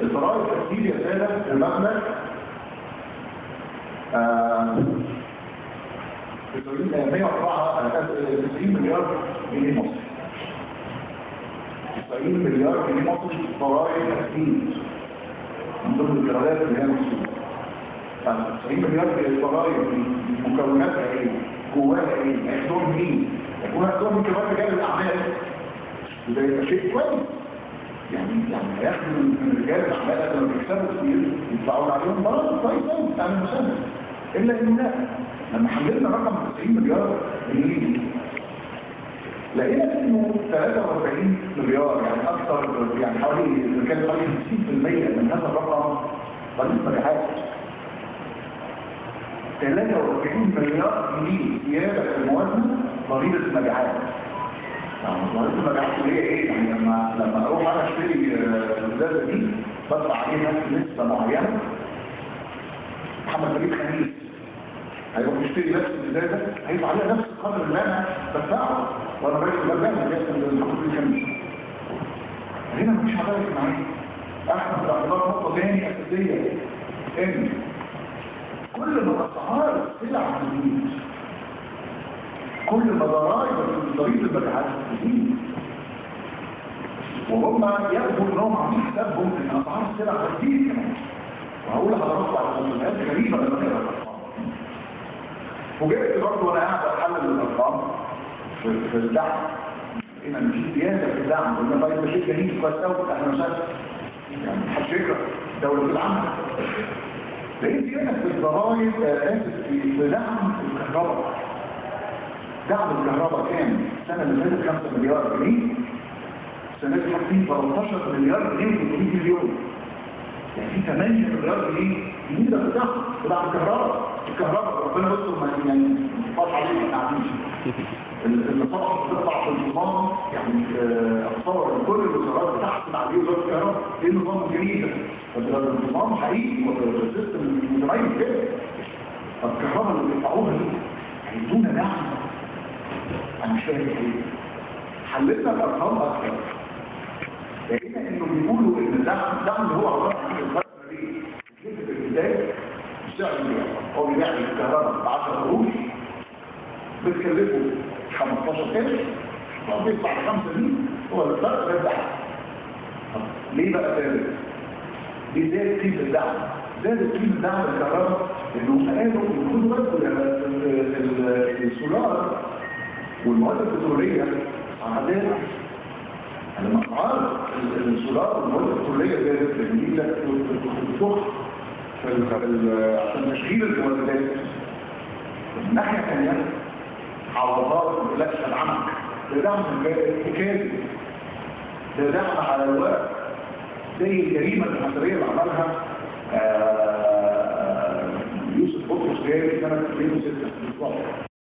الضرائب تأثير يا سادة المبلغ 194 مليار جنيه مصري. 90 مليار جنيه مصري ضرائب تأثير من ضمن القرارات اللي هي محسوبة. 90 مليار ضرائب مكوناتها ايه؟ جواها ايه؟ هياخدوهم مين؟ يكون هياخدوهم كمان رجال الاعمال. وده يبقى شيء كويس. يعني هياخدوا من رجال الاعمال لما بيكسبوا كتير يدفعوا عليهم ضرائب كويسه بتاع المساهمه. الا انه لا، لما حللنا رقم 90 مليار جنيه لقينا انه 43 مليار يعني اكثر، يعني كان حوالي 50% من هذا الرقم ضريبه مبيعات. 43 مليار جنيه زياده في الموازنه ضريبه المبيعات. ضريبه المبيعات اللي هي ايه؟ يعني لما اروح انا اشتري الازازه دي بدفع عليها نسبه معينه. محمد فريد خميس هيروح يشتري نفس الازازه هيدفع عليها نفس القدر اللي انا بدفعه وانا راجل غلبان زي محمد فريد خميس. هنا مفيش عداله اجتماعيه. احنا باعتبار نقطه ثانيه اساسيه ان كل ما اسعار السلع تزيد كل ما ضرائب المبيعات تزيد، وهم ياخدوا انهم عاملين حسابهم ان اسعار السلع هتزيد كمان. وهقول لحضراتكم على مسؤوليات غريبه لما نقرا الارقام. فوجئت برضه وانا قاعد احلل الارقام في الدعم. هنا مش زياده في الدعم، قلنا طيب ده شيء جميل كويس قوي، احنا مش يعني محدش يكره دوله العمل. لقيت هنا في الضرائب في دعم الكهرباء. دعم الكهرباء كان السنه اللي فاتت 5 مليار جنيه، السنه دي حاطين 13 مليار جنيه و300 مليون. يعني في 8 مليار جنيه جديده في دعم الكهرباء. ربنا يستر يعني فاض عليه ما تعديش. اللي طبعا بتطلع في النظام يعني اتصور ان كل الوزارات بتحصل عليه وزاره الكهرباء. ايه النظام الجديد ده؟ النظام حقيقي والسيستم متميز كده. فالكهرباء اللي بيدفعوها دي هيدونا دعم. انا مش فاهم ايه. حللنا الارقام اكتر لقينا انه بيقولوا ان الدعم اللي هو عباره عن الفرق ما بين تكلفه الانتاج والسعر البيع. هو بيبيع الكهرباء ب 10 قروش بتكلفه 15 قرش وبيطلع ب 5 جنيه. هو الفرق ده الدعم. ليه بقى ثابت؟ ليه زادت قيمه الدعم؟ زادت قيمه دعم الكهرباء لانهم قالوا ان خدوا بالكم السولار والمواد البتروليه عادات. لما اسعار السولار والمواد البتروليه زادت تجميل الضخ عشان تشغيل المولدات. من ناحيه ثانيه عوضات ما تقلقش العمل ده دعم كاذب، ده دعم على الورق زي الجريمه الحصريه اللي عملها